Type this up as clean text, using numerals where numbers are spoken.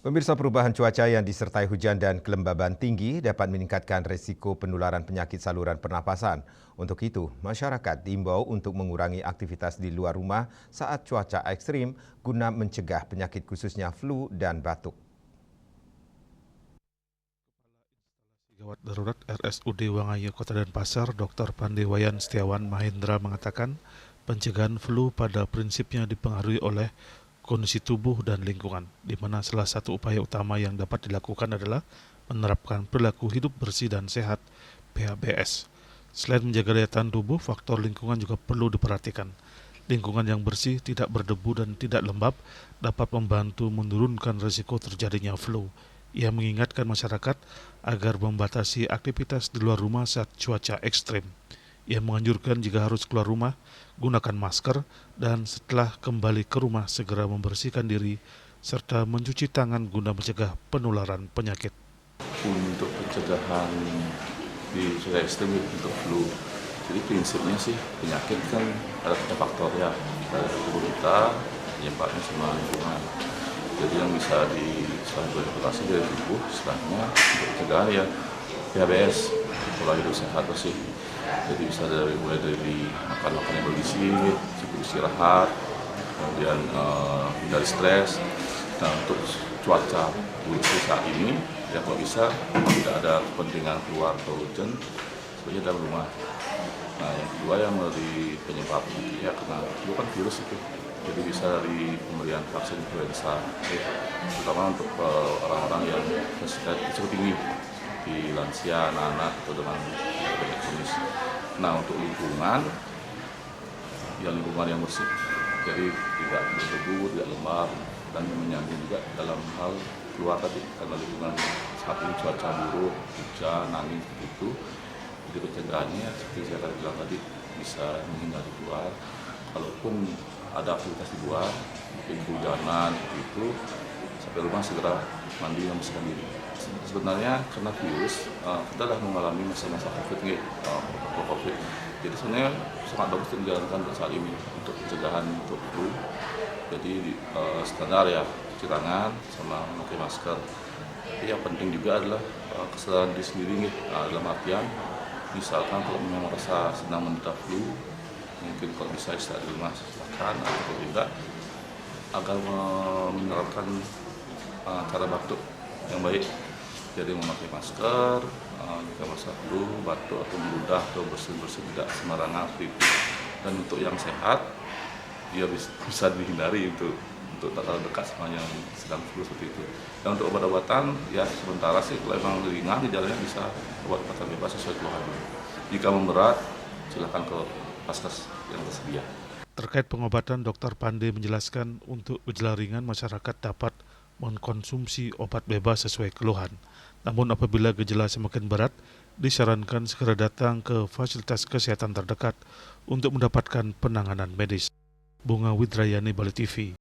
Pemirsa, perubahan cuaca yang disertai hujan dan kelembaban tinggi dapat meningkatkan risiko penularan penyakit saluran pernapasan. Untuk itu, masyarakat diimbau untuk mengurangi aktivitas di luar rumah saat cuaca ekstrim guna mencegah penyakit khususnya flu dan batuk. Gawat Darurat RSUD Wangayo Kota Denpasar, Dr. Pandewayan Setiawan Mahendra mengatakan pencegahan flu pada prinsipnya dipengaruhi oleh kondisi tubuh dan lingkungan, di mana salah satu upaya utama yang dapat dilakukan adalah menerapkan perilaku hidup bersih dan sehat (PHBS). Selain menjaga daya tahan tubuh, faktor lingkungan juga perlu diperhatikan. Lingkungan yang bersih, tidak berdebu dan tidak lembab dapat membantu menurunkan risiko terjadinya flu. Ia mengingatkan masyarakat agar membatasi aktivitas di luar rumah saat cuaca ekstrim. Ia menganjurkan jika harus keluar rumah, gunakan masker dan setelah kembali ke rumah segera membersihkan diri serta mencuci tangan guna mencegah penularan penyakit. Untuk pencegahan di cuaca ekstrim untuk flu, jadi prinsipnya sih penyakit kan ada tiga faktor ya, dari tubuh kita, penyebabnya sama lingkungan. Jadi yang bisa diantisipasi dari tubuh, istilahnya untuk pencegahan ya PHBS, pola hidup sehat sih. Jadi bisa mulai dari makan yang bergizi, cukup istirahat, kemudian hindari stres. Nah, untuk cuaca buruk saat ini, ya kalau bisa tidak ada kepentingan keluar atau hujan, sebenarnya dalam rumah. Nah, yang kedua yang dari penyebab ya karena itu kan virus itu, jadi bisa dari pemberian vaksin influenza, terutama untuk orang-orang yang risiko tinggi di lansia, anak-anak atau dengan penyakit kronis. Nah, untuk lingkungan yang bersih, jadi tidak berdebu, tidak lembab, dan menyambung juga dalam hal keluar tadi, karena lingkungan saat ini cuaca buruk, hujan, angin seperti itu. Jadi pencegahannya seperti saya tadi bilang tadi, bisa menghindari keluar. Kalaupun ada aktivitas di luar, mungkin hujanan itu, sampai rumah segera mandi dan bersihkan diri. Sebenarnya karena virus, kita sudah mengalami masa-masa COVID. Jadi sebenarnya sangat bagus dijalankan untuk saat ini untuk pencegahan untuk flu. Jadi standar ya, cuci tangan sama memakai masker. Tapi yang penting juga adalah kesadaran diri sendiri nih, dalam artian misalkan kalau memang merasa sedang menderita flu, mungkin kalau bisa istirahat di rumah silakan, atau tidak, agar menerapkan cara batuk yang baik. Jadi memakai masker, jika masa flu, batuk atau meludah atau bersin-bersin tidak sembarangan seperti itu. Dan untuk yang sehat, dia bisa dihindari untuk tak terlalu dekat sama yang sedang flu seperti itu. Dan untuk obat-obatan, ya sementara sih kalau memang ringan, gejalanya bisa obat-obatan bebas sesuai keluhan. Jika memberat, silakan ke vaskes yang tersedia. Terkait pengobatan, Dr. Pande menjelaskan untuk gejala ringan masyarakat dapat mengkonsumsi obat bebas sesuai keluhan. Namun apabila gejala semakin berat, disarankan segera datang ke fasilitas kesehatan terdekat untuk mendapatkan penanganan medis. Bunga Widrayani, Bali TV.